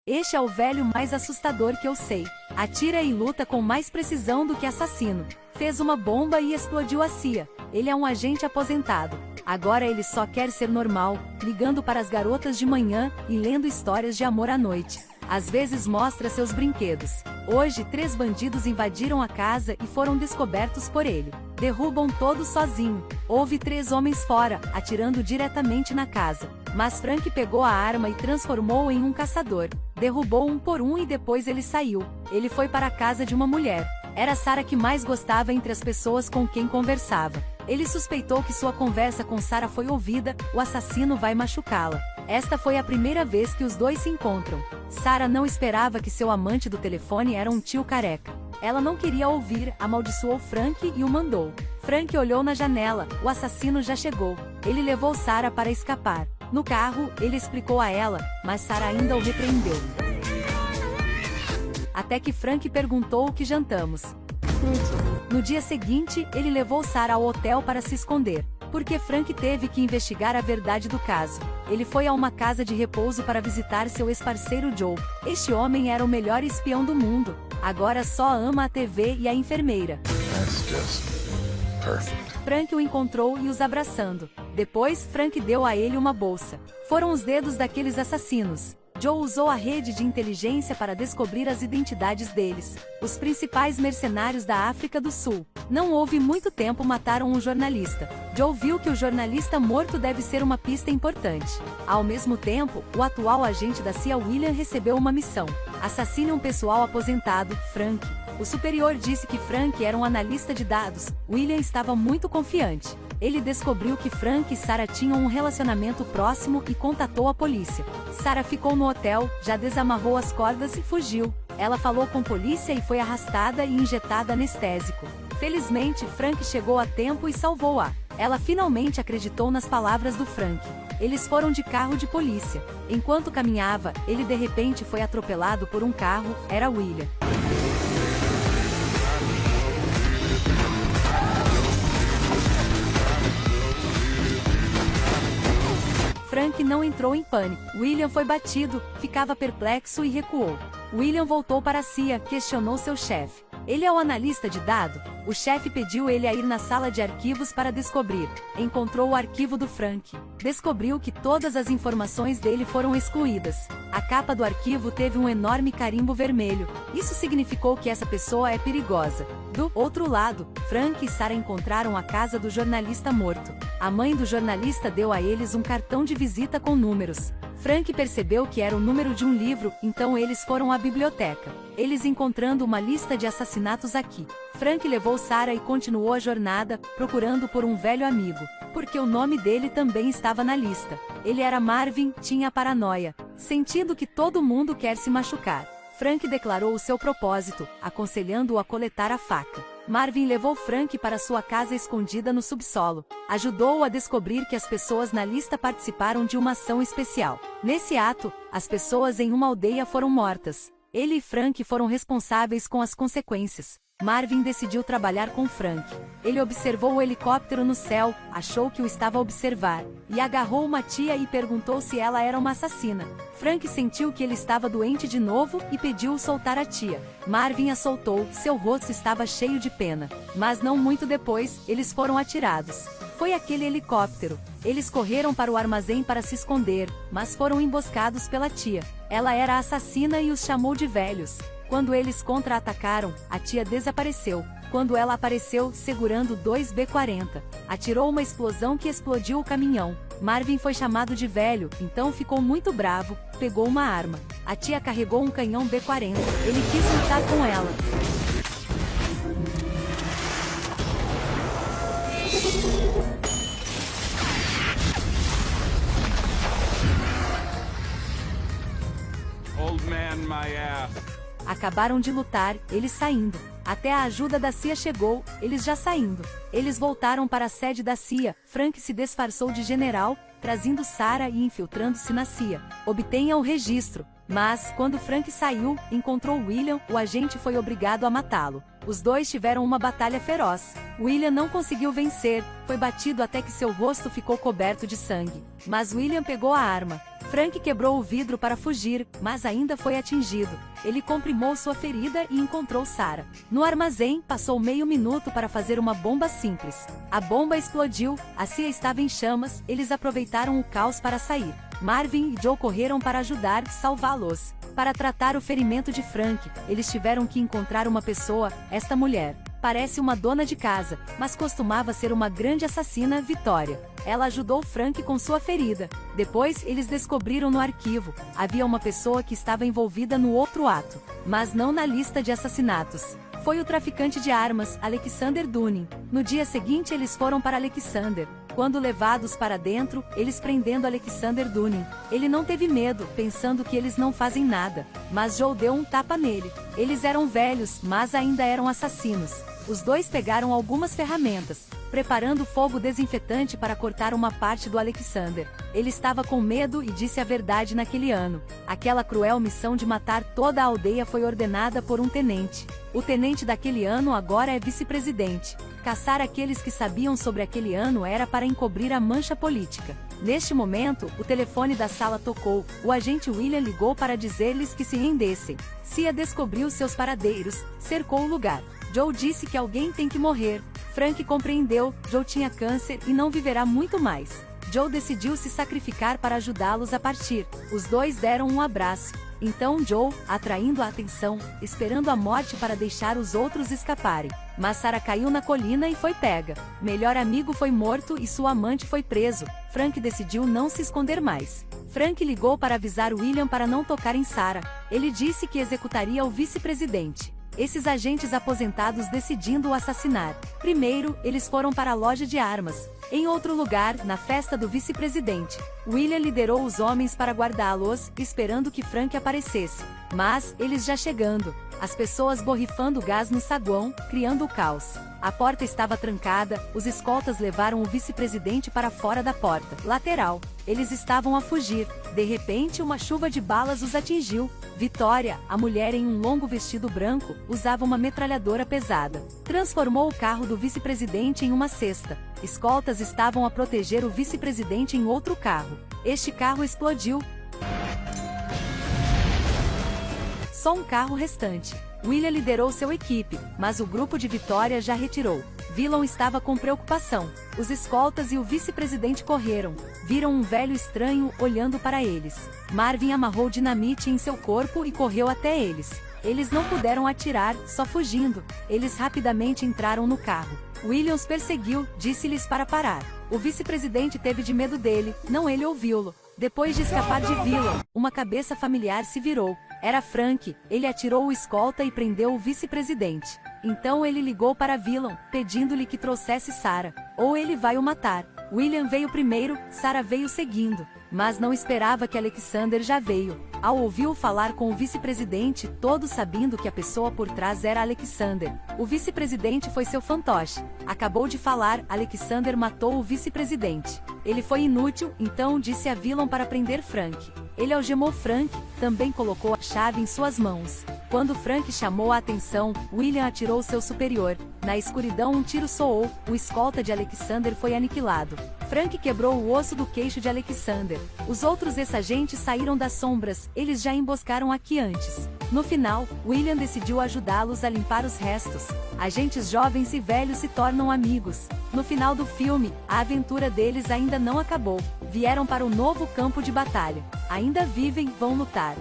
Este é o velho mais assustador que eu sei. Atira e luta com mais precisão do que assassino. Fez uma bomba e explodiu a CIA. Ele é um agente aposentado. Agora ele só quer ser normal, ligando para as garotas de manhã e lendo histórias de amor à noite. Às vezes mostra seus brinquedos. Hoje 3 bandidos invadiram a casa e foram descobertos por ele. Derrubam todos sozinho. Houve 3 homens fora, atirando diretamente na casa. Mas Frank pegou a arma e transformou-o em um caçador. Derrubou um por um e depois ele saiu. Ele foi para a casa de uma mulher. Era Sarah que mais gostava entre as pessoas com quem conversava. Ele suspeitou que sua conversa com Sarah foi ouvida, o assassino vai machucá-la. Esta foi a primeira vez que os dois se encontram. Sarah não esperava que seu amante do telefone era um tio careca. Ela não queria ouvir, amaldiçoou Frank e o mandou. Frank olhou na janela, o assassino já chegou. Ele levou Sarah para escapar. No carro, ele explicou a ela, mas Sarah ainda o repreendeu. Até que Frank perguntou o que jantamos. No dia seguinte, ele levou Sarah ao hotel para se esconder, porque Frank teve que investigar a verdade do caso. Ele foi a uma casa de repouso para visitar seu ex-parceiro Joe. Este homem era o melhor espião do mundo. Agora só ama a TV e a enfermeira. Frank o encontrou e os abraçando. Depois, Frank deu a ele uma bolsa. Foram os dedos daqueles assassinos. Joe usou a rede de inteligência para descobrir as identidades deles. Os principais mercenários da África do Sul. Não houve muito tempo mataram um jornalista. Joe viu que o jornalista morto deve ser uma pista importante. Ao mesmo tempo, o atual agente da CIA William recebeu uma missão. Assassine um pessoal aposentado, Frank. O superior disse que Frank era um analista de dados. William estava muito confiante. Ele descobriu que Frank e Sarah tinham um relacionamento próximo e contatou a polícia. Sarah ficou no hotel, já desamarrou as cordas e fugiu. Ela falou com polícia e foi arrastada e injetada anestésico. Felizmente, Frank chegou a tempo e salvou-a. Ela finalmente acreditou nas palavras do Frank. Eles foram de carro de polícia. Enquanto caminhava, ele de repente foi atropelado por um carro, era William. Frank não entrou em pânico. William foi batido, ficava perplexo e recuou. William voltou para a CIA, questionou seu chefe. Ele é o analista de dados? O chefe pediu ele a ir na sala de arquivos para descobrir. Encontrou o arquivo do Frank. Descobriu que todas as informações dele foram excluídas. A capa do arquivo teve um enorme carimbo vermelho. Isso significou que essa pessoa é perigosa. Do outro lado, Frank e Sarah encontraram a casa do jornalista morto. A mãe do jornalista deu a eles um cartão de visita com números. Frank percebeu que era o número de um livro, então eles foram à biblioteca. Eles encontrando uma lista de assassinatos aqui. Frank levou Sarah e continuou a jornada, procurando por um velho amigo, porque o nome dele também estava na lista. Ele era Marvin, tinha paranoia, sentindo que todo mundo quer se machucar. Frank declarou o seu propósito, aconselhando-o a coletar a faca. Marvin levou Frank para sua casa escondida no subsolo. Ajudou-o a descobrir que as pessoas na lista participaram de uma ação especial. Nesse ato, as pessoas em uma aldeia foram mortas. Ele e Frank foram responsáveis com as consequências. Marvin decidiu trabalhar com Frank. Ele observou o helicóptero no céu, achou que o estava a observar, e agarrou uma tia e perguntou se ela era uma assassina. Frank sentiu que ele estava doente de novo e pediu-o soltar a tia. Marvin a soltou, seu rosto estava cheio de pena. Mas não muito depois, eles foram atirados. Foi aquele helicóptero. Eles correram para o armazém para se esconder, mas foram emboscados pela tia. Ela era a assassina e os chamou de velhos. Quando eles contra-atacaram, a tia desapareceu. Quando ela apareceu, segurando 2 B-40, atirou uma explosão que explodiu o caminhão. Marvin foi chamado de velho, então ficou muito bravo, pegou uma arma. A tia carregou um canhão B-40. Ele quis lutar com ela. Old man, my ass. Acabaram de lutar, eles saindo. Até a ajuda da CIA chegou, eles já saindo. Eles voltaram para a sede da CIA. Frank se disfarçou de general, trazendo Sarah e infiltrando-se na CIA. Obtenha o registro. Mas, quando Frank saiu, encontrou William, o agente foi obrigado a matá-lo. Os dois tiveram uma batalha feroz. William não conseguiu vencer, foi batido até que seu rosto ficou coberto de sangue. Mas William pegou a arma. Frank quebrou o vidro para fugir, mas ainda foi atingido. Ele comprimou sua ferida e encontrou Sarah. No armazém, passou meio minuto para fazer uma bomba simples. A bomba explodiu, a CIA estava em chamas, eles aproveitaram o caos para sair. Marvin e Joe correram para ajudar, salvá-los. Para tratar o ferimento de Frank, eles tiveram que encontrar uma pessoa, esta mulher. Parece uma dona de casa, mas costumava ser uma grande assassina, Victoria. Ela ajudou Frank com sua ferida. Depois, eles descobriram no arquivo. Havia uma pessoa que estava envolvida no outro ato, mas não na lista de assassinatos. Foi o traficante de armas, Alexander Dunning. No dia seguinte eles foram para Alexander. Quando levados para dentro, eles prendendo Alexander Dunning. Ele não teve medo, pensando que eles não fazem nada. Mas Joe deu um tapa nele. Eles eram velhos, mas ainda eram assassinos. Os dois pegaram algumas ferramentas, preparando fogo desinfetante para cortar uma parte do Alexander. Ele estava com medo e disse a verdade naquele ano. Aquela cruel missão de matar toda a aldeia foi ordenada por um tenente. O tenente daquele ano agora é vice-presidente. Caçar aqueles que sabiam sobre aquele ano era para encobrir a mancha política. Neste momento, o telefone da sala tocou. O agente William ligou para dizer-lhes que se rendessem. Cia descobriu seus paradeiros, cercou o lugar. Joe disse que alguém tem que morrer. Frank compreendeu, Joe tinha câncer e não viverá muito mais. Joe decidiu se sacrificar para ajudá-los a partir. Os dois deram um abraço. Então Joe, atraindo a atenção, esperando a morte para deixar os outros escaparem. Mas Sarah caiu na colina e foi pega. Melhor amigo foi morto e sua amante foi preso. Frank decidiu não se esconder mais. Frank ligou para avisar William para não tocar em Sarah. Ele disse que executaria o vice-presidente. Esses agentes aposentados decidindo o assassinar. Primeiro, eles foram para a loja de armas. Em outro lugar, na festa do vice-presidente, William liderou os homens para guardá-los, esperando que Frank aparecesse. Mas, eles já chegando, as pessoas borrifando gás no saguão, criando o caos. A porta estava trancada, os escoltas levaram o vice-presidente para fora da porta lateral. Eles estavam a fugir. De repente, uma chuva de balas os atingiu. Victoria, a mulher em um longo vestido branco, usava uma metralhadora pesada. Transformou o carro do vice-presidente em uma cesta. Escoltas estavam a proteger o vice-presidente em outro carro. Este carro explodiu. Só um carro restante. William liderou sua equipe, mas o grupo de Victoria já retirou. Villain estava com preocupação. Os escoltas e o vice-presidente correram. Viram um velho estranho olhando para eles. Marvin amarrou dinamite em seu corpo e correu até eles. Eles não puderam atirar, só fugindo. Eles rapidamente entraram no carro. Williams perseguiu, disse-lhes para parar. O vice-presidente teve de medo dele, não ele ouviu-lo. Depois de escapar de Villain, uma cabeça familiar se virou. Era Frank. Ele atirou o escolta e prendeu o vice-presidente. Então ele ligou para Villain, pedindo-lhe que trouxesse Sarah, ou ele vai o matar. William veio primeiro, Sarah veio seguindo, mas não esperava que Alexander já veio. Ao ouvi-o falar com o vice-presidente, todos sabendo que a pessoa por trás era Alexander. O vice-presidente foi seu fantoche. Acabou de falar, Alexander matou o vice-presidente. Ele foi inútil, então disse a Villain para prender Frank. Ele algemou Frank, também colocou a chave em suas mãos. Quando Frank chamou a atenção, William atirou seu superior. Na escuridão um tiro soou, o escolta de Alexander foi aniquilado. Frank quebrou o osso do queixo de Alexander. Os outros ex-agentes saíram das sombras, eles já emboscaram aqui antes. No final, William decidiu ajudá-los a limpar os restos. Agentes jovens e velhos se tornam amigos. No final do filme, a aventura deles ainda não acabou. Vieram para o novo campo de batalha. Ainda vivem, vão lutar.